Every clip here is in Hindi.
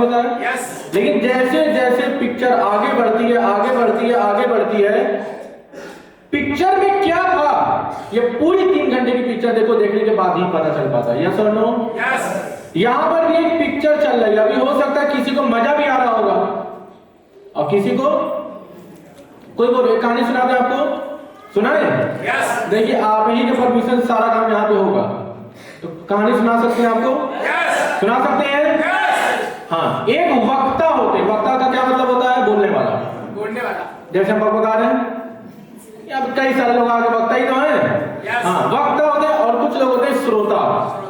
होता है? लेकिन जैसे जैसे पिक्चर आगे बढ़ती है, आगे बढ़ती है, आगे बढ़ती है, पिक्चर में क्या था ये पूरी 3 घंटे की पिक्चर देखो, देखने के बाद ही पता चल पाता है। यस और नो? यहां पर भी एक पिक्चर चल रही है। अभी हो सकता है किसी को मजा भी आ रहा होगा और किसी को कोई बोल कहानी सुना दे आपको, सुनाए? देखिए आप ही के परमिशन सारा काम यहाँ पे होगा, तो कहानी सुना सकते हैं आपको? सुना सकते हैं? हाँ, एक वक्ता होते हैं। वक्ता का क्या मतलब होता है? बोलने वाला। जैसे हम बता रहे हैं, अब कई सारे लोग आगे वक्ता ही तो हैं। हाँ, वक्ता होते हैं और कुछ लोग होते हैं श्रोता।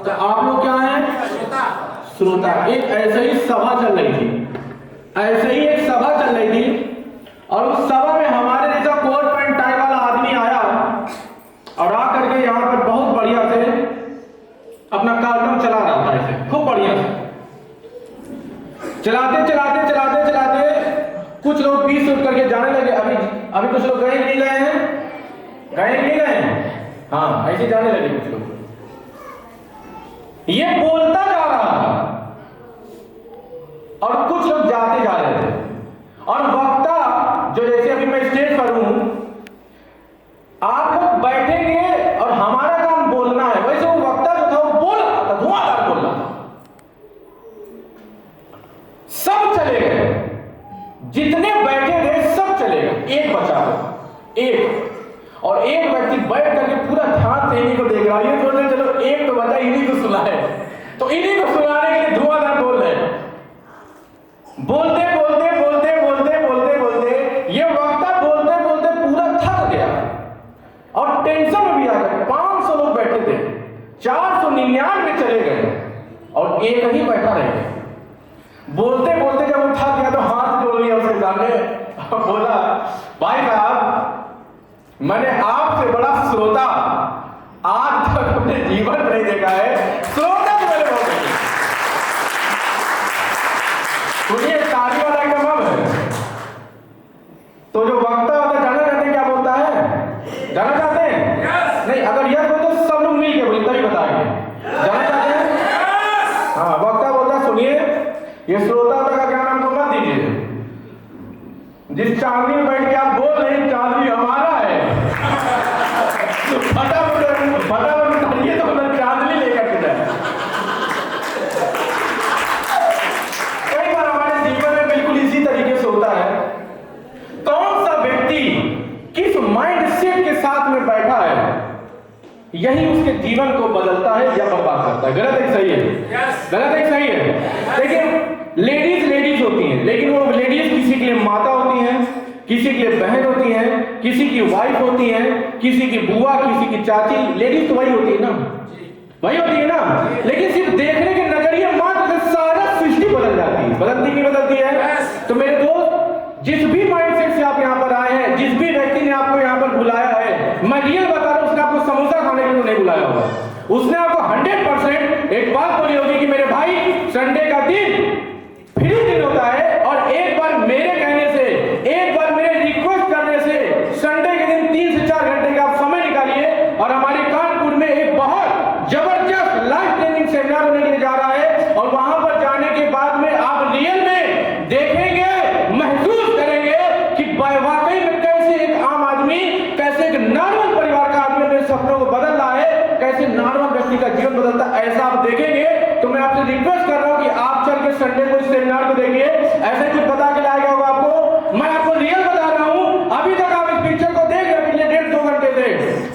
तो आप लोग क्या हैं? श्रोता। एक ऐसे ही सभा चल रही थी, ऐसे ही एक सभा चल रही थी और उस सभा में हमारे जैसा कोट पैंट टाई वाला आदमी आया और आकर के यहाँ पर बहुत बढ़िया से अपना कार्यक्रम चला रहा था, ऐसे खूब बढ़िया से चलाते चलाते चलाते चलाते कुछ लोग बीच से उठ करके जाने लगे। अभी कुछ लोग गए नहीं गए हैं? गए नहीं गए हैं? हाँ, ऐसे जाने लगे कुछ लोग। ये बोलता जा रहा था और कुछ लोग जाते जा रहे थे और वक्ता जो, जैसे अभी मैं स्टेज पर हूं, आप लोग बैठेंगे और हमारा काम बोलना है, वैसे वो वक्ता जो था वो बोल रहा था, धुआंधार बोल रहा था। सब चले गए, जितने बैठे थे सब चले गए, एक बचा एक, और एक व्यक्ति बैठ करके पूरा ध्यान से इन्हीं को देख रहा है। ये सोच रहे चलो एक तो बचा, इन्हीं को सुना है, तो इन्हीं को सुनाने के लिए धुआंधार बोल रहे हैं। बोलते बोलते बोलते बोलते बोलते बोलते ये वक्ता बोलते बोलते पूरा थक गया और टेंशन में भी आ गया। 500 लोग बैठे थे, 499 चले गए और एक ही बैठा रह गया। बोलते बोलते जब वो थक गया तो हाथ जोड़ लिया उसके सामने और बोला, भाई साहब, मैंने आपसे बड़ा श्रोता आज तक अपने जीवन में नहीं देखा है। श्रोता तो मैंने बहुत देखा। सुनिए, ताली वाला एकदम अब है। तो जो वक्ता होता है, जाना चाहते हैं क्या बोलता है? जाना चाहते हैं? नहीं, अगर यह बोले तो सब लोग मिल के बोले तभी बताएंगे। जाना चाहते हैं? हाँ, वक्ता बोलता है, सुनिए, ये श्रोता होता का क्या नाम तो मत दीजिए। जिस चांदी में बैठ के आप बोल रहे हैं, चांदी हमारा है। तो फटाफट ये तो मतलब चांदनी लेकर के जाए। कई बार हमारे जीवन में बिल्कुल इसी तरीके से होता है। कौन सा व्यक्ति किस माइंड सेट के साथ में बैठा है, यही उसके जीवन को बदलता है या बर्बाद करता है। गलत एक सही है? गलत एक सही है? देखिए, लेडीज होती हैं, लेकिन वो लेडीज किसी के लिए माता होती हैं, किसी के लिए बहन होती हैं, किसी की वाइफ होती हैं, किसी की बुआ, किसी की चाची। लेडीज तो वही होती है ना, वही होती है ना। लेकिन सिर्फ देखने के नजरिए मात्र से सारा सृष्टि बदल जाती है। बदलती नहीं बदलती है? तो मेरे दोस्त, जिस भी माइंडसेट से आप यहाँ पर आए हैं, जिस भी व्यक्ति ने आपको यहाँ पर बुलाया है, मैं रियल बता रहा हूँ, उसने आपको समोसा खाने के लिए नहीं बुलाया होगा। उसने आपको 100% एक बात बोली होगी कि मेरे भाई, संडे का दिन फ्री दिन होता है और एक बार मेरे कहने से, एक बार मेरे रिक्वेस्ट करने से संडे के दिन 3 से 4 घंटे का आप समय निकालिए और हमारे कानपुर में एक बहुत जबरदस्त लाइव ट्रेनिंग सेमिनार होने के लिए जा रहा है। और वहां पर जाने के बाद में आप रियल में देखेंगे, महसूस करेंगे कि वाकई में कैसे एक आम आदमी, कैसे एक नॉर्मल परिवार का आदमी अपने सपनों को बदल रहा है, कैसे नॉर्मल व्यक्ति का जीवन बदलता है, ऐसा आप देखेंगे। तो मैं आपसे रिक्वेस्ट कर रहा हूं कि आप चल के संडे को इस सेमिनार को देखिए। ऐसे कुछ पता के लाएगा होगा आपको। मैं आपको रियल बता रहा हूं, अभी तक आप इस पिक्चर को देख रहे हैं पिछले 1.5-2 घंटे से,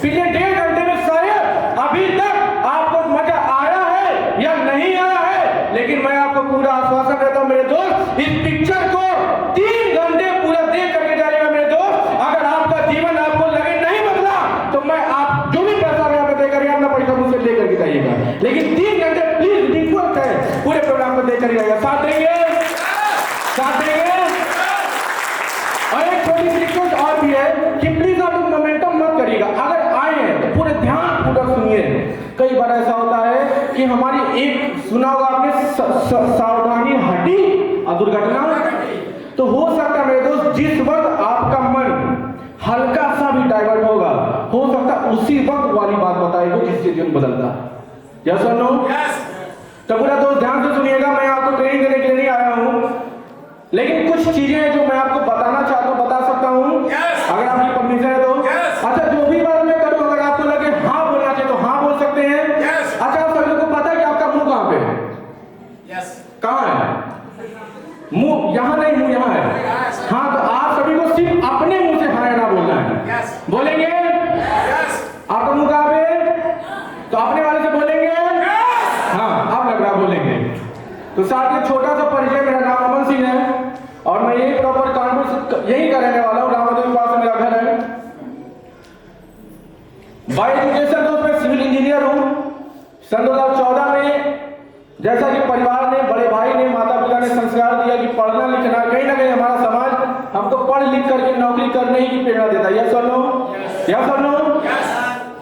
पिछले 1.5 घंटे में शायद अभी तक आपको मजा आया है या नहीं आया है, लेकिन मैं आपको पूरा आश्वासन देता हूं मेरे दोस्त, इस पिक्चर को 3 घंटे पूरा देख करके जाएगा मेरे दोस्त। अगर आपका जीवन आपको लगे नहीं बदला तो मैं आप जो भी पैसा यहाँ पे देकर अपना पैसा मुझसे लेकर के जाइएगा, लेकिन 3 घंटे प्लीज रिक्वेस्ट है पूरे प्रोग्राम को देकर जाइएगा। साथ देंगे? साथ देंगे? और एक छोटी सी रिक्वेस्ट और भी है कि प्लीज आप मोमेंटम मत करिएगा। अगर आए हैं तो पूरे ध्यान पूर्वक सुनिए। कई बार ऐसा होता है कि हमारी एक, सुना होगा आपने, सावधानी हटी और दुर्घटना। तो हो सकता है मेरे दोस्त, जिस वक्त आपका मन हल्का सा भी डाइवर्ट होगा, हो सकता है उसी वक्त वाली बात बताएगी जिससे जीवन बदलता है। यस और नो? तो पूरा दोस्त ध्यान से सुनिएगा, मैं आपको ट्रेनिंग देने के लिए नहीं आया हूं, लेकिन कुछ चीजें जो मैं आपको बताना चाहता हूं बता सकता हूं, अगर आपकी परमिशन है तो। अच्छा, जो भी बात मैं करूं अगर आपको लगे हाँ बोलना चाहिए तो हाँ बोल सकते हैं। अच्छा, आप सभी लोग को पता है कि आपका मुंह कहां पे है? कहां है मुंह? यहां नहीं, मुंह यहां है। हाँ, तो आप सभी को सिर्फ अपने मुंह से हाँ ना बोलना है। बोलेंगे? आपका मुंह कहां पे है? तो अपने वाले से बोलेंगे। हाँ, अब लग रहा बोलेंगे। तो साथ ही छोटा सा परिचय, मेरा नाम अमन सिंह है और मैं यही प्रॉपर कानपुर यही का रहने वाला हूँ, रामादेव के पास मेरा घर है। बाय एजुकेशन दोस्त मैं सिविल इंजीनियर हूँ। सन 2014 में जैसा कि परिवार ने, बड़े भाई ने, माता पिता ने संस्कार दिया कि पढ़ना लिखना, कहीं ना कहीं हमारा समाज हमको पढ़ लिख करके नौकरी करने ही की प्रेरणा देता है। यस और नो? यस और नो?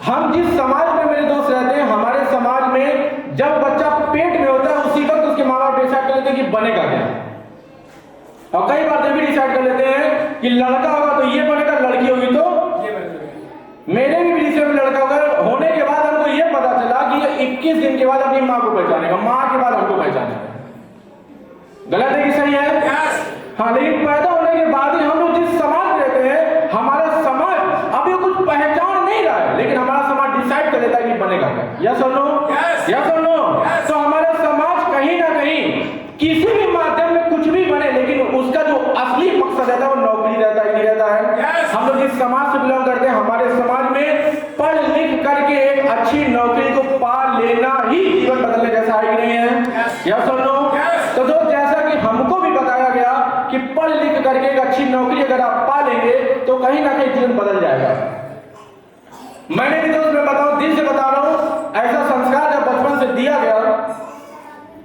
हम जिस समाज में मेरे दोस्त रहते हैं, हमारे समाज में जब बच्चा पेट में होता है उसी वक्त उसके माँ बाप डिसाइड कर लेते हैं कि बनेगा क्या। और कई बार ये भी डिसाइड कर लेते हैं कि लड़का होगा तो ये बनेगा, लड़की होगी तो ये बनेगा। मेरे भी विषय में लड़का होगा, होने के बाद हमको ये पता चला कि ये 21 दिन के बाद अपनी माँ को पहचानेगा, माँ के बाद हमको पहचानेगा। गलत है कि सही है? हाँ, लेकिन पैदा होने के बाद ही हम लोग जिस समाज में रहते हैं, हमारा समाज अभी कुछ पहचान नहीं रहा है, लेकिन हमारा समाज डिसाइड कर लेता है कि बनेगा क्या। यस और नो? यस और नो? तो हमारा समाज कहीं ना कहीं किसी भी माध्यम में कुछ भी बने, लेकिन उसका जो असली मकसद रहता है वो नौकरी रहता है, नहीं रहता है। हम लोग जिस समाज से बिलोंग करते हैं, हमारे समाज में पढ़ लिख करके एक अच्छी नौकरी को पा लेना ही जीवन बदलने जैसा है कि नहीं है? यस और नो? तो दोस्त, जैसा कि हमको भी बताया गया कि पढ़ लिख करके एक अच्छी नौकरी अगर आप पा लेंगे तो कहीं ना कहीं जीवन बदल जाएगा। मैंने भी दोस्त, मैं बताऊं, दिल से बता रहा हूं, ऐसा संस्कार जब बचपन से दिया गया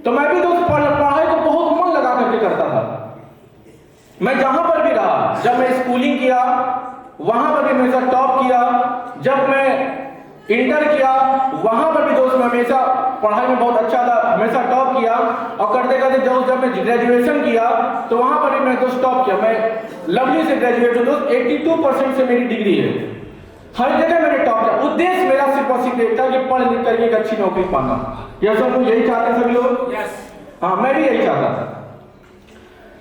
तो मैं भी दोस्त पढ़ाई को बहुत मन लगा करके करता था। मैं जहां पर भी रहा, जब मैं स्कूलिंग किया वहां पर भी हमेशा टॉप किया, जब मैं इंटर किया वहां पर भी दोस्त मैं हमेशा पढ़ाई में बहुत अच्छा था, हमेशा टॉप किया। और करते करते जब मैं ग्रेजुएशन किया तो वहां पर भी मैं दोस्त टॉप किया। मैं लवली से ग्रेजुएट हूं दोस्त, 82% से मेरी डिग्री है। हर जगह मैंने टॉप किया। उद्देश्य मेरा सिर्फ और सिर्फ एक था कि पढ़ लिख करके एक अच्छी नौकरी पाना। यह सब लोग यही चाहते हैं, सभी लोग? हाँ, मैं भी यही चाहता था।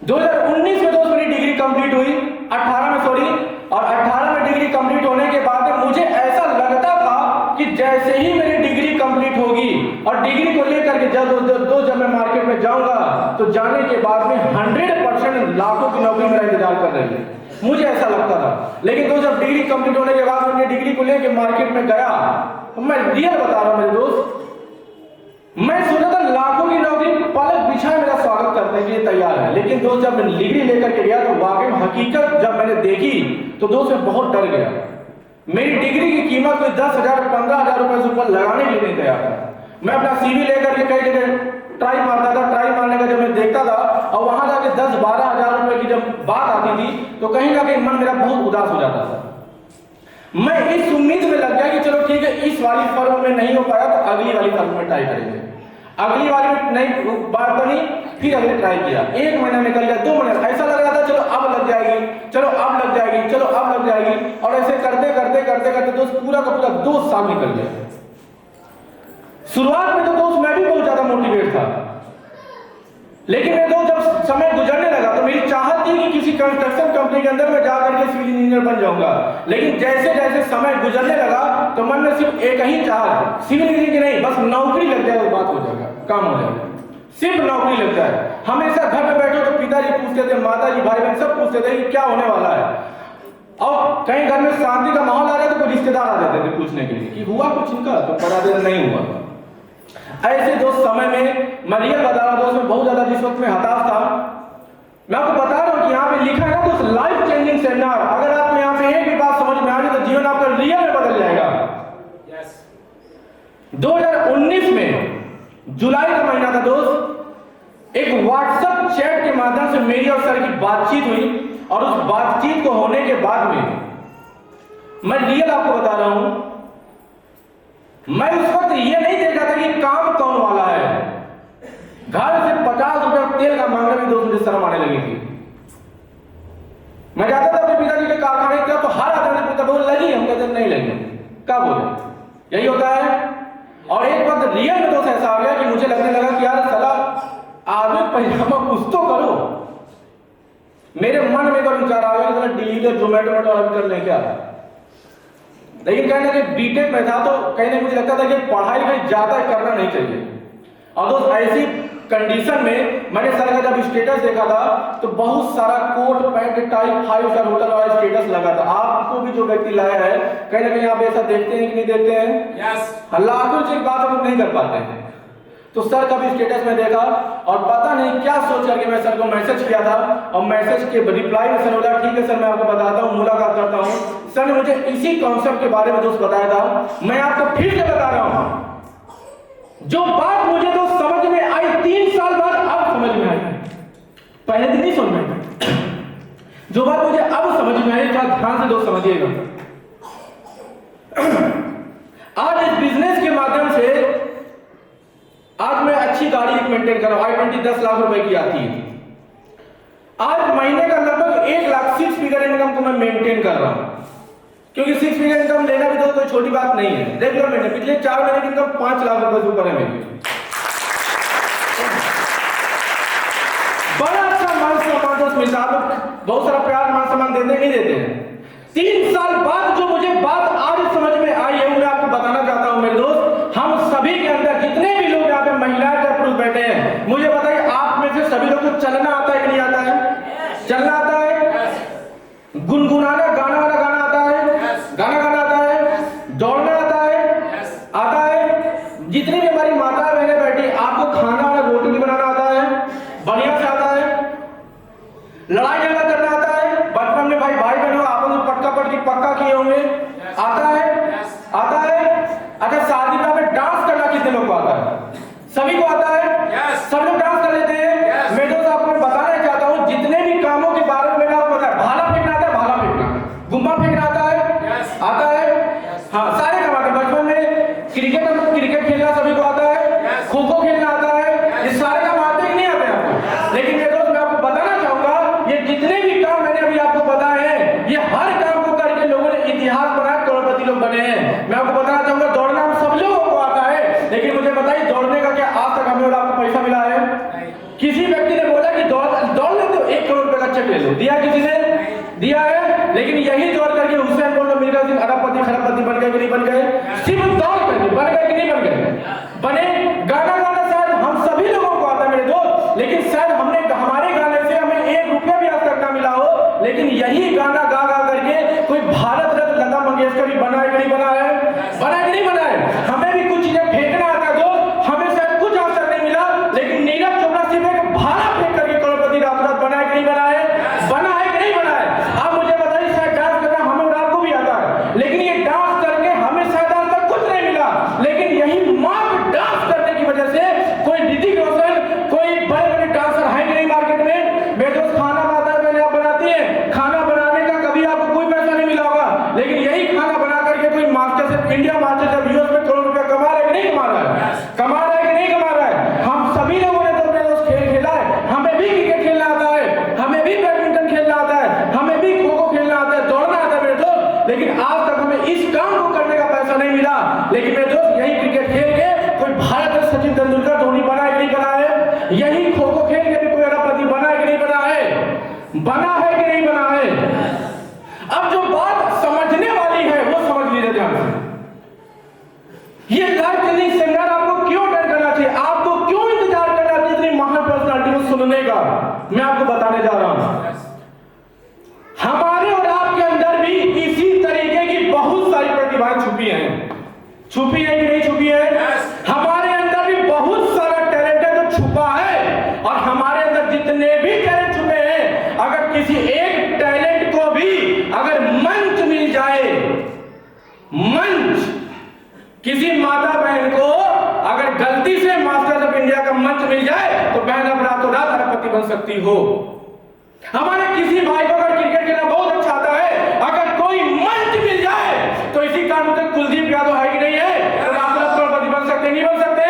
2019 में दोस्त मेरी डिग्री कंप्लीट हुई, 18 में सॉरी, और 18 में डिग्री कंप्लीट होने के बाद में मुझे ऐसा लगता था कि जैसे ही मेरी डिग्री कंप्लीट होगी और डिग्री को लेकर के जब मैं मार्केट में जाऊंगा तो जाने के बाद में 100% लाखों की नौकरी मेरा इंतजार कर रही है, मुझे ऐसा लगता था। लेकिन दोस्त, जब डिग्री कंप्लीट होने के बाद मैं डिग्री को लेकर मार्केट में गया तो मैं रियल बता रहा हूं मेरे दोस्त, मैं सोचा था लाखों की नौकरी पलक बिछाए मेरा स्वागत करने के लिए तैयार है। लेकिन दोस्त, जब मैं डिग्री लेकर के गया तो वाकई में हकीकत जब मैंने देखी तो दोस्त मैं बहुत डर गया। मेरी डिग्री की कीमत कोई 10,000 15,000 रुपए से ऊपर लगाने के लिए नहीं तैयार था। मैं अपना सीवी लेकर के कई जगह ट्राई मारता था, ट्राई मारने का जब मैं देखता था और वहां जाके 10-12 हजार रुपए की जब बात आती थी तो कहीं ना कहीं मन मेरा बहुत उदास हो जाता था। मैं इस उम्मीद में लग गया कि चलो ठीक है, इस वाली फर्म में नहीं हो पाया तो अगली वाली फर्म में ट्राई करेंगे। अगली वाली में नहीं बात बनी, फिर अगले ट्राई किया। 1 महीना निकल गया, 2 महीना, ऐसा लग रहा था चलो अब लग जाएगी, चलो अब लग जाएगी, चलो अब लग जाएगी, और ऐसे करते करते करते करते दोस्त पूरा का पूरा 2 साल निकल गया। शुरुआत में तो दोस्त मैं भी बहुत ज्यादा मोटिवेट था, लेकिन मेरे दोस्त जब समय गुजरने लगा तो मेरी चाहत थी कि किसी कंस्ट्रक्शन कंपनी के अंदर मैं जाकर के सिविल इंजीनियर बन जाऊंगा। लेकिन जैसे जैसे समय गुजरने लगा तो मन में सिर्फ एक ही चाहत, सिविल इंजीनियर की नहीं, बस नौकरी लग जाए तो बात हो जाएगा, काम हो जाएगा, सिर्फ नौकरी लग जाए। हमेशा घर में बैठो तो पिताजी पूछते थे, माताजी, भाई बहन सब पूछते थे कि क्या होने वाला है। और कहीं घर में शांति का माहौल आ रहा है तो कोई रिश्तेदार आ जाते थे पूछने के लिए कि हुआ कुछ इनका, तो बता देना नहीं हुआ। ऐसे दोस्त समय में मैं रियल बता रहा हूं दोस्त, मैं बहुत ज्यादा जिस वक्त में हताश था, मैं आपको बता रहा हूं कि यहाँ पे लिखा है ना दोस्त, लाइफ चेंजिंग सेमिनार। अगर आपको यहाँ पे एक भी बात समझ में आ जाए तो जीवन आपका रियल में बदल जाएगा। 2019 में जुलाई का महीना था दोस्त, एक व्हाट्सएप चैट के माध्यम से मेरी और सर की बातचीत हुई, और उस बातचीत को होने के बाद में मैं रियल आपको बता रहा हूं, मैं उस वक्त ये नहीं देखा था कि काम कौन वाला है। घर से 50 रुपए तेल का मांगने में दोस्त मुझे शर्म आने लगी थी। मैं जाता था अपने पिताजी के कारखाने का तो हर आदमी पूछता बोल लगी, हम कहते नहीं लगी, क्या बोले, यही होता है। और एक वक्त रियल में दोस्त ऐसा आ गया कि मुझे लगने लगा कि यार अब कुछ तो करो। मेरे मन में एक विचार आ गया कि डिलीवर जोमेटो वाला कर लें क्या, लेकिन कहना कि बीटेक में था तो कहने मुझे लगता था कि पढ़ाई में ज्यादा करना नहीं चाहिए। और दोस्त ऐसी कंडीशन में मैंने सर का जब स्टेटस देखा था तो बहुत सारा coat pant tie 5 star hotel वाला स्टेटस लगा था। आपको भी जो व्यक्ति लाया है कहीं ना कहीं आप ऐसा देखते हैं कि नहीं देखते हैं? यस। लाखों चीज बात हम नहीं कर पाते हैं। तो सर का भी स्टेटस में देखा और पता नहीं क्या सोच करके मैं सर को मैसेज किया था और मैसेज के रिप्लाई में सर बोला ठीक है सर मैं आपको बताता हूँ, मुलाकात करता हूँ। सर ने मुझे इसी कॉन्सेप्ट के बारे में दोस्त बताया था, मैं आपको फिर से बता रहा हूँ। जो बात मुझे तो समझ में आई 3 साल बाद अब समझ में आई, पहले दिन नहीं समझ में आई। जो बात मुझे अब समझ में आई, थोड़ा ध्यान से दोस्त समझिएगा। आज इस बिजनेस के माध्यम से आज मैं अच्छी गाड़ी मेंटेन कर रहा हूं। i20 10 लाख रुपए की आती है। आज महीने का लगभग 1 लाख 6 फिगर इनकम को मैं मेंटेन कर रहा हूं, क्योंकि 6 फिगर इनकम लेना भी तो कोई छोटी बात नहीं है। रेगुलर महीने पिछले 4 महीने की इनकम 5 लाख रुपए से ऊपर है मेरी। बड़ा अच्छा मान सम्मान दोस्त मिलता है। आप बहुत सारा प्यार मान सम्मान देते नहीं देते हैं। 3 साल बाद जो मुझे बात आज समझ में आई है मैं आपको बताना चाहता हूं मेरे दोस्त। हम सभी के अंदर जितने भी लोग यहाँ पे महिलाएं या पुरुष बैठे हैं, मुझे बताइए आप में से सभी लोग को चलना आता है कि नहीं आता है? चलना आता है? गुनगुनाना गाना वाला गाना आता है? गाना गाना आता है? दौड़ना आता है? आता है? जितनी भी हमारी माता बहनें बैठी, आपको खाना वाला रोटी बनाना आता है? बढ़िया से आता है? लड़ाई झगड़ा करना आता है? बचपन में भाई बहनों आपस में पटका पटकी पक्का किए होंगे, आता है? आता है? अच्छा शादी ब्याह में डांस करना कितने लोग को आता है? सभी को आता है? सब लोग डांस कर लेते हैं। मैं दोस्त आपको बताना चाहता हूँ जितने भी कामों के बारे में आपको पता है। भाला फेंकना आता है? भाला फेंकना, गुम्बा फेंकना आता है? आता है? हाँ सारे काम आते हैं। बचपन में क्रिकेट खेलना सभी को आता है? खो खो खेलना आता है? ये सारे काम आते हैं नहीं आते आपको? लेकिन मेरे दोस्त मैं आपको बताना चाहूंगा ये जितने भी काम मैंने अभी आपको बताए हैं ये हर काम को करके लोगों ने इतिहास बनाया, करोड़पति लोग बने हैं। मैं आपको बताना चाहूंगा दौड़ना हम सब लोगों को आता है, लेकिन मुझे बताइए दौड़ने का क्या आज तक हमें और आपको पैसा मिला है? किसी व्यक्ति ने बोला कि दौड़ ले तो 1 करोड़ रुपए का चेक ले लो, दिया किसी ने? दिया है? लेकिन यही दौड़ करके हुसैन बोल्ट मिलकर दिन अरबपति खरबपति बन गए कि नहीं बन गए? सिर्फ दौड़ करके बन गए कि नहीं बन गए? बने। गाना गाना शायद हम सभी लोगों को आता है मेरे दोस्त, लेकिन शायद हमारे गाने से हमें 1 रुपया भी आज तक ना मिला हो, लेकिन यही गाना गा गा करके कोई भारत रत्न लता मंगेशकर भी बना है कि नहीं बना है? बना है कि नहीं बना है? हमें भी कुछ चीजें फेंकना आता है दोस्त, हमें शायद कुछ आज तक नहीं मिला, लेकिन नीरज चोपड़ा सिर्फ एक भाला फेंक करके करोड़पति रात रात बना है कि नहीं बना है? बना है कि नहीं बना है? आप मुझे बताइए शायद डांस करना हमें और आपको भी आता है, लेकिन ये डांस करके हमें शायद आज तक कुछ नहीं मिला, लेकिन यही मात्र डांस करने की वजह से कोई ऋतिक रोशन, कोई बड़े बड़े डांसर है कि नहीं मार्केट में? मेरे दोस्त खाना माता बहनें आप बनाती है, खाना बनाने का कभी आपको कोई पैसा नहीं मिला होगा, लेकिन यही खाना बना करके कोई मास्टरशेफ इंडिया मास्टरशेफ यूएस में करोड़ रुपया कमा रहा है कि नहीं कमा रहा है? कमा रहा है कि नहीं कमा रहा है? हम सभी लोगों ने तो अपने दोस्त खेल खेला है, हमें भी क्रिकेट खेलना आता है, हमें भी बैडमिंटन खेलना आता है, हमें भी खो खो खेलना आता है, दौड़ना आता है मेरे दोस्त, लेकिन आज तक हमें इस काम को करने का पैसा नहीं मिला। लेकिन मेरे दोस्त यही क्रिकेट खेल के कोई भारत में सचिन तेंदुलकर धोनी बना है कि नहीं बना है? यही खो खो खेल के भी कोई अरबपति बना है कि नहीं बना है? बना है कि नहीं बना है? अब जो बात समझने वाली है वो समझ लीजिए ध्यान से। ये लाइफ चेंजिंग सेमिनार आपको क्यों अटेंड करना चाहिए? आपको क्यों इंतजार करना चाहिए इतनी महान पर्सनालिटी को सुनने का? मैं आपको बताने जा रहा हूं। हमारे और आपके अंदर भी इसी तरीके की बहुत सारी प्रतिभाएं छुपी हैं। छुपी है कि नहीं छुपी है? हमारे अंदर भी बहुत सारा टैलेंट है जो छुपा है, और हमारे अंदर जितने भी टैलेंट छुपे हैं, अगर किसी एक टैलेंट को भी अगर मंच मिल जाए, मंच, किसी माता बहन को अगर गलती से मास्टर्स ऑफ इंडिया का मंच मिल जाए तो बहन अब रातों रात अरबपति बन सकती हो। हमारे किसी भाई को अगर क्रिकेट खेलना बहुत अच्छा आता है, अगर कोई मंच मिल जाए तो इसी कारण मुझे कुलदीप यादव है कि नहीं है, तो रातों रात करोड़पति बन सकते नहीं बन सकते?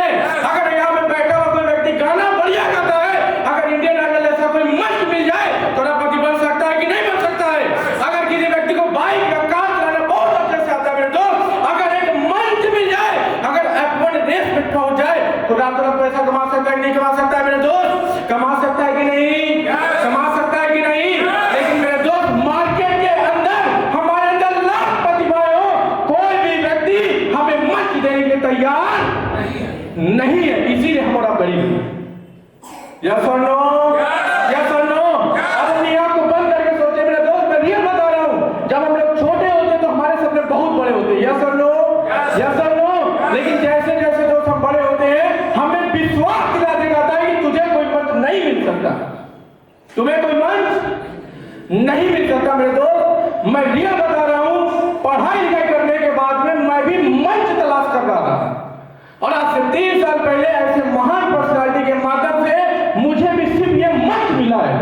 अगर यहाँ पे बैठा हुआ कोई व्यक्ति गाना बढ़िया गाता है, अगर इंडियन आइडल ऐसा कोई मंच मिल जाए तो अरबपति बन सकता है कि नहीं बन सकता है? अगर किसी व्यक्ति को बाइक या कार चलाना बहुत अच्छे से आता है मेरे दोस्त, अगर एक मंच मिल जाए, अगर F1 रेस में पहुंच जाए तो रातों रात पैसा कमा सकता है कि नहीं कमा सकता है मेरे दोस्त? कमा सकता है कि नहीं? समझ सकता है कि नहीं? लेकिन मेरे दोस्त, मार्केट के अंदर हमारे अंदर लाख प्रतिभाएं हो, कोई भी व्यक्ति हमें मंच देने के लिए तैयार नहीं है, इसीलिए हमारा गरीब है। यस और नो? यस और नो? अब अपनी आंख को बंद करके सोचे मेरे दोस्त, मैं रियल बता रहा हूं, जब हम लोग छोटे होते तो हमारे सपने बहुत बड़े होते। यस और नो? यस और नो? लेकिन जैसे जैसे दोस्त हम बड़े होते हैं, हमें विश्वास दिलाते जाता है कि तुझे कोई मंच नहीं मिल सकता, तुम्हें कोई मंच नहीं मिल सकता। मेरे दोस्त, मैं रियल बता रहा हूं, पढ़ाई लिखाई करने के बाद में मैं भी मंच तलाश कर रहा था, और आज से 3 साल पहले ऐसे महान पर्सनालिटी के माध्यम से मुझे भी सिर्फ ये मंच मिला है।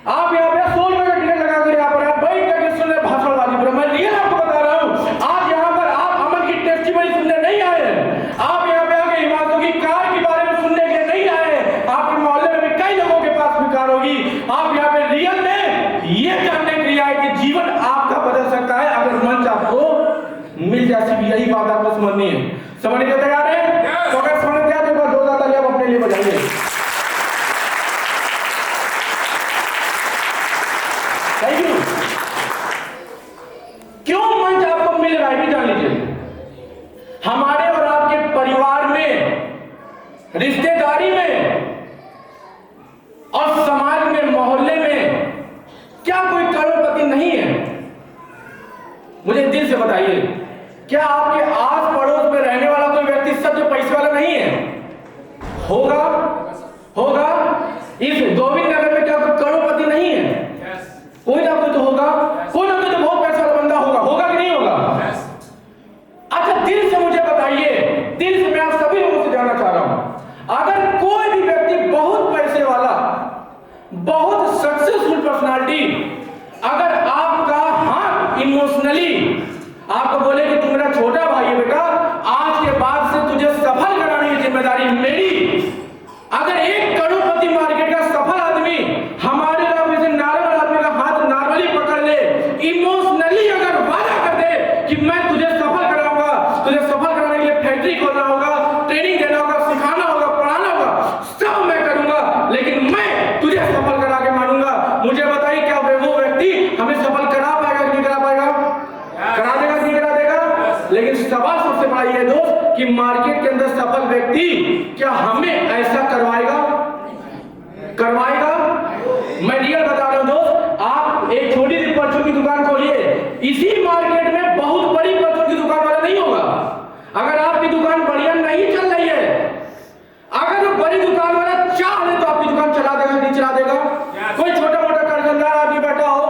आप यहाँ पे 100 रुपए का टिकट लगाकर यहाँ पर आप बैठ करके सुन रहे भाषणबाजी पर। मैं रियल आपको बता रहा हूँ, आज यहाँ पर आप अमन की टेस्टिमनी सुनने नहीं आए हैं, आप यहाँ पे आके हिमाचल की कार के बारे में सुनने के लिए नहीं आए हैं। आपके मोहल्ले में भी कई लोगों के पास भी कार होगी, आप यहाँ पे रियल में ये जानने के लिए आए कि जीवन आपका बदल सकता है अगर मंच आपको मिल जाए। सिर्फ यही बात आपको समझनी है। समझने के तैयार है? तो अगर समझ गया तो 2 तालियां आप अपने लिए बजाइए। Thank you. क्यों मंच आपको मिल रहा है जान लीजिए। हमारे और आपके परिवार में, रिश्तेदारी में और समाज में, मोहल्ले में क्या कोई करोड़पति नहीं है? मुझे दिल से बताइए, क्या आपके आस पड़ोस में रहने वाला कोई व्यक्ति सबसे पैसे वाला नहीं है? होगा? होगा? इस गोविंद नगर में क्या कोई करोड़पति नहीं है? कोई ना कोई तो होगा, कोई ना कोई तो बहुत पैसा वाला बंदा होगा। होगा कि नहीं होगा? अच्छा, दिल से मुझे बताइए, दिल से मैं आप सभी लोगों से जानना चाह रहा हूं, अगर कोई भी व्यक्ति बहुत पैसे वाला, बहुत सक्सेसफुल पर्सनालिटी, अगर आपका हाथ इमोशनली आपको बोले कि तू मेरा छोटा भाई है बेटा, आज के बाद से तुझे सफल कराने की जिम्मेदारी मेरी। अगर 1 करोड़पति मार्केट का सफल आदमी हमारे जैसे नॉर्मल आदमी का हाथ नॉर्मली पकड़ ले, इमोशनली अगर वादा कर दे कि मैं तुझे सफल कराऊंगा, तुझे सफल कराने के लिए फैक्ट्री खोलना होगा, ट्रेनिंग देना होगा, सिखाना होगा, पढ़ाना होगा, सब मैं करूंगा, लेकिन मैं तुझे सफल करा के मानूंगा। मुझे बताइए, क्या वो व्यक्ति हमें सफल करा पाएगा कि नहीं करा पाएगा? करा देगा कि नहीं करा देगा? लेकिन सवाल सबसे बड़ा ये दोस्त कि मार्केट के अंदर सफल व्यक्ति क्या हमें ऐसा करवाएगा? करवाएगा? मैं रियल बता रहा हूं दोस्त, आप एक छोटी सी परचून की दुकान खोलिए, इसी मार्केट में बहुत बड़ी परचून की दुकान वाला नहीं होगा। अगर आपकी दुकान बढ़िया नहीं चल रही है, अगर वो बड़ी दुकान वाला चाहे तो आपकी दुकान चला देगा नहीं चला देगा? कोई छोटा मोटा कारखानदार आदमी बैठा हो,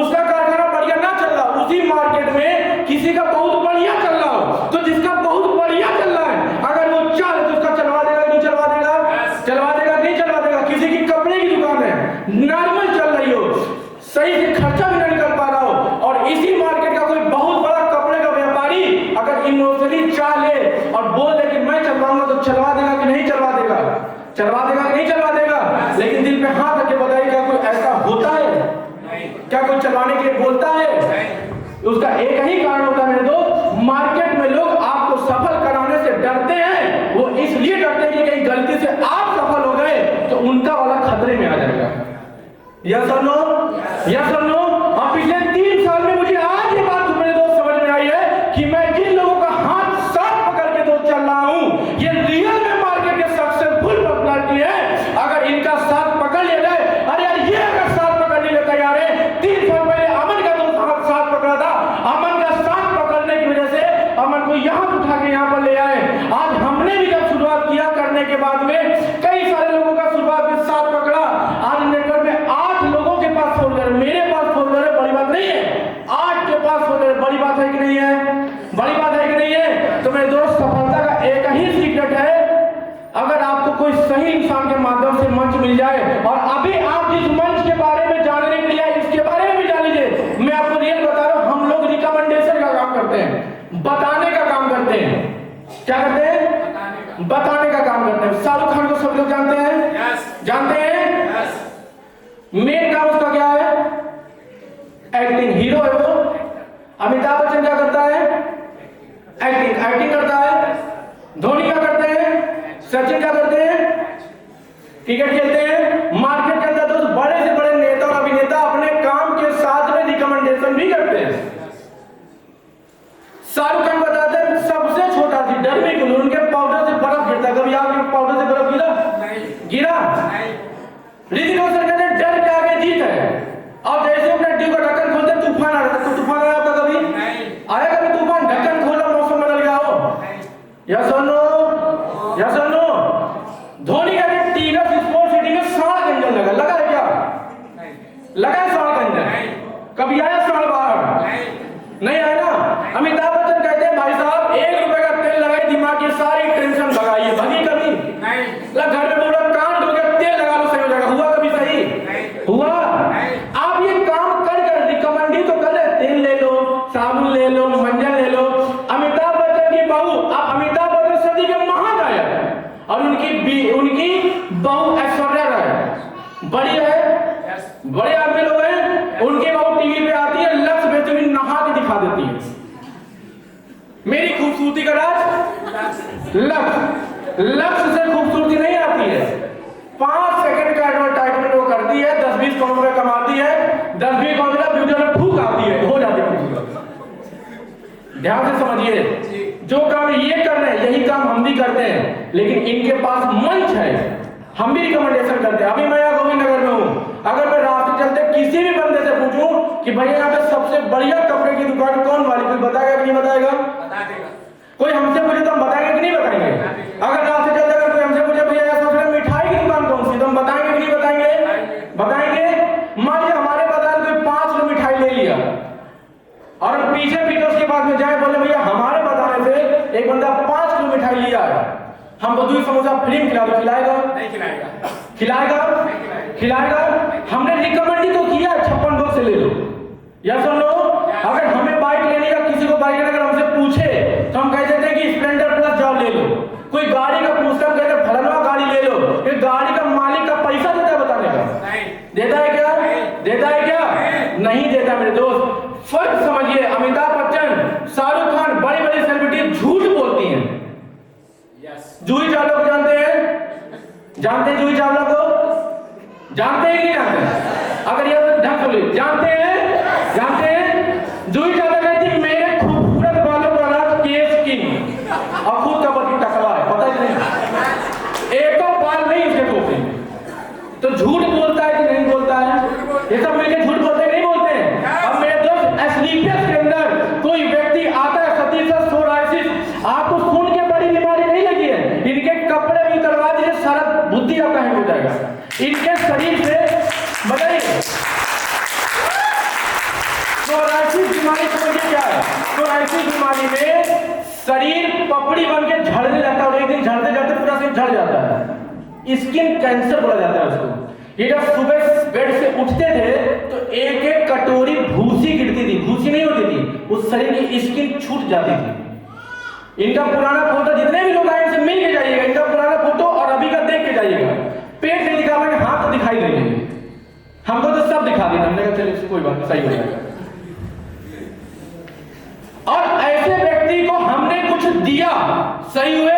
उसका कारखाना बढ़िया ना चल रहा, उसी मार्केट में किसी का बहुत बढ़िया चल रहा हो, तो जिसका बहुत बढ़िया चल रहा है, अगर वो चाहे तो उसका चलवा देगा नहीं चलवा देगा? चलवा देगा नहीं चलवा देगा? किसी की कपड़े की दुकान है, नॉर्मल चल रही हो, सही से खर्चा भी नहीं निकल पा रहा हो, और इसी मार्केट का कोई बहुत बड़ा कपड़े का व्यापारी अगर इमोशनली चाह ले और बोल दे कि मैं चलवाऊंगा, तो चलवा देगा कि नहीं चलवा देगा? चलवा देगा कि नहीं चलवा देगा? लेकिन दिल पे हाथ रख के बताइए, क्या कोई ऐसा होता है? क्या कोई चलवाने के लिए बोलता है? उसका एक ही कारण होता है मेरे दोस्त, मार्केट में लोग आपको सफल कराने से डरते हैं। वो इसलिए डरते हैं कि कहीं गलती से आप सफल हो गए तो उनका वाला खतरे में आ जाएगा। यस और नो? यस और नो? और पिछले 3 साल में मुझे आज ये बात मेरे दोस्त समझ में आई है कि मैं जिन लोगों का हाथ साथ पकड़ के दोस्त चल रहा हूं, ये रियल में मार्केट के सक्सेसफुल पर्सनालिटी है। अगर इनका साथ पकड़ लिया जाए, अरे यार ये अगर साथ पकड़ने के तैयार है, 3 साल पहले अमन का दोस्त साथ पकड़ा था, अमन का साथ पकड़ने की वजह से अमन को यहाँ उठा के यहाँ पर ले आए। आज हमने भी जब शुरुआत किया करने के बाद में कई सारे लोगों का शुरुआत में साथ पकड़ा, आज नेटवर्क में 8 लोगों के पास फोल्डर, मेरे पास फोल्डर है, बड़ी बात नहीं है। 8 के पास फोल्डर, बड़ी बात है कि नहीं है? बड़ी बात है कि नहीं है? तो मेरे दोस्त, सफलता का एक ही सीक्रेट है, अगर आपको कोई सही इंसान के माध्यम से मंच मिल जाए, और अभी आप जिस मंच के बारे में जानने के लिए इसके बारे में भी जान लीजिए। मैं आपको रियल बता रहा हूं, हम लोग रिकमेंडेशन का काम करते हैं, बताने का काम करते हैं। क्या करते हैं? बताने का काम करते हैं। शाहरुख खान को सब लोग जानते हैं? जानते हैं? मेन काम उसका क्या है? एक्टिंग, हीरो है वो। अमिताभ बच्चन क्या करता है? एक्टिंग करता है। धोनी क्या करते हैं? सचिन क्या करते हैं? क्रिकेट खेलते हैं। मार्केट बड़े से बड़े नेता और अभिनेता अपने काम के साथ में रिकमेंडेशन भी करते हैं। शाहरुख खान बताते हैं सबसे छोटा सी डरमी गुल उनके पाउडर से बर्फ गिरता। कभी आपके पाउडर से बर्फ गिरा? गिरा? ऋतिक रोशन कहते हैं डर के आगे जीत है। अब जैसे अपने ड्यू का ढक्कन खोलते तूफान आ रहा है, तो तूफान आया आपका कभी? आया कभी तूफान? ढक्कन खोला मौसम बदल गया हो? यस और नो? यस और नो? धोनी कहते हैं टीगर्स स्पोर्ट्स सिटी में सांड का इंजन लगा है क्या? लगा है सांड का इंजन? कभी आया सांड बाहर? नहीं आया ना। अमिताभ बच्चन कहते हैं भाई साहब 1 रुपए का तेल लगाई दिमाग की सारी टेंशन भगाइए। भगी कभी? घर में बोला कान धो के तेल लगा लो सही हो जाएगा। हुआ कभी सही? हुआ? आप ये काम कर रिकमेंड ही तो कर रहे। तेल ले लो, साबुन ले लो, मंजन ले लो। अमिताभ बच्चन की बहू, आप अमिताभ बच्चन सदी के महानायक और उनकी बहू ऐश्वर्या राय बड़ी है, बड़े आदमी लोग हैं। उनकी बहू टीवी पे आती है, लक्स बेहतरीन नहा के दिखा देती है। मेरी खूबसूरती का राज लक्स से खूबसूरती नहीं आती है। 5 सेकंड का एडवर्टाइजमेंट वो करती है, 10-20 करोड़ रुपए कमाती है, 10-20 करोड़ का वीडियो में फूक आती है, हो जाती है खूबसूरत। ध्यान से समझिए, जो काम ये कर रहे हैं यही काम हम भी करते हैं, लेकिन इनके पास मंच है, हम भी रिकमेंडेशन करते हैं। अभी मैं यहाँ गोविंद नगर में हूँ, अगर मैं रास्ते चलते किसी भी बंदे से पूछूं कि भैया यहाँ पे सबसे बढ़िया कपड़े की दुकान कौन वाली, कोई बताएगा कि नहीं बताएगा? कोई हमसे पूछे तो हम बताएंगे कि नहीं बताएंगे? अगर रास्ते चलते अगर कोई हमसे पूछे भैया सबसे मिठाई की दुकान कौन सी, तो हम बताएंगे कि नहीं बताएंगे? बताएंगे। मान लीजिए हमारे बाजार में 5 किलो मिठाई ले लिया और हम पीछे उसके बाद में जाए बोले भैया हमारे बताने से एक बंदा 5 किलो मिठाई लिया है, हमको 2 समोसा फ्री में खिला दो, खिलाएगा? नहीं खिलाएगा। खिलाएगा? हमने रिकमेंड ही तो किया 56 लोग से ले लो। यस और नो? अगर हमें बाइक लेने का, किसी को बाइक लेने का हमसे पूछे तो हम कह देते हैं कि स्प्लेंडर प्लस जाओ ले लो। कोई गाड़ी का पूछता कहते हैं फलाना गाड़ी ले लो। ये गाड़ी का मालिक का पैसा देता है बताने का? देता है क्या? देता है क्या? नहीं देता मेरे दोस्त। फर्क समझिए, अमिताभ बच्चन, शाहरुख खान, बड़ी बड़ी सेलिब्रिटी झूठ बोलती हैं। जूही चावला को जानते हैं? जानते हैं जूही चावला को? जानते हैं कि नहीं जानते? अगर ये ढंग से बोलिए, जानते हैं? जानते हैं? जूही चावला कहती मेरे खूबसूरत बालों का राज केस किंग और खुद का पति टकला है, पता ही नहीं, एक तो बाल नहीं उसके खोपड़ी में। तो झूठ बोलता है कि नहीं बोलता है? ये सब मिलकर झूठ बोलते हैं नहीं बोलते हैं? अब मेरे दोस्त एस्लीपियस के अंदर कोई व्यक्ति आता है सतीशस सोराइसिस, आपको सुन के बड़ी बीमारी नहीं लगी है, इनके कपड़े भी उतरवा दीजिए सारा बुद्धि आपका हैंग हो जाएगा। इनके शरीर से बताइए सोराइसिस बीमारी समझिए क्या है? सोराइसिस बीमारी में शरीर पपड़ी बन के झड़ने लगता है और एक दिन झड़ते झड़ते पूरा शरीर झड़ जाता है। स्किन कैंसर बोला जाता है उसको। ये जब सुबह बेड से उठते थे तो एक एक कटोरी भूसी गिरती थी, भूसी नहीं होती थी, उस शरीर की स्किन छूट जाती थी। इनका पुराना फोटो जितने भी लोग आए इनसे मिल के जाइएगा, इनका पुराना फोटो और अभी का देख के जाइएगा। पेट नहीं दिखा पाएंगे, हाथ तो दिखाई देंगे, हमको तो सब दिखा देना। हमने कहा चलिए कोई बात नहीं, सही हो जाएगा। और ऐसे व्यक्ति को हमने कुछ दिया, सही हुए?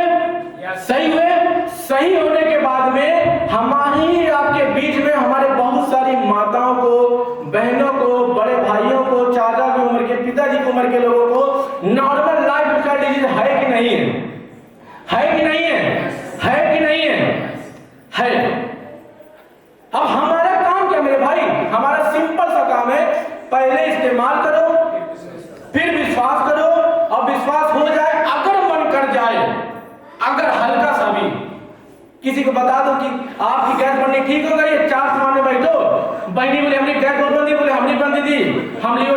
सही हुए? सही होने के बाद में हमारी आपके बीच में हमारे बहुत सारी माताओं को, बहनों को, बड़े भाइयों को, चाचा की उम्र के, पिताजी की उम्र के लोगों को नॉर्मल लाइफ स्टाइल डिजीज है कि नहीं है? है कि नहीं है? है कि नहीं है? है। अब हमारा काम क्या मेरे भाई? हमारा सिंपल सा काम है, पहले इस्तेमाल करो, फिर विश्वास करो, और विश्वास हो जाए, अगर मन कर जाए, अगर हल्का सा भी किसी को बता दो कि आपकी गैस बननी ठीक हो गई है, 4 सामान में बैठो, बहनी बोले हमने गैस बहुत बंदी, बोले हमने बंदी थी, हम लियो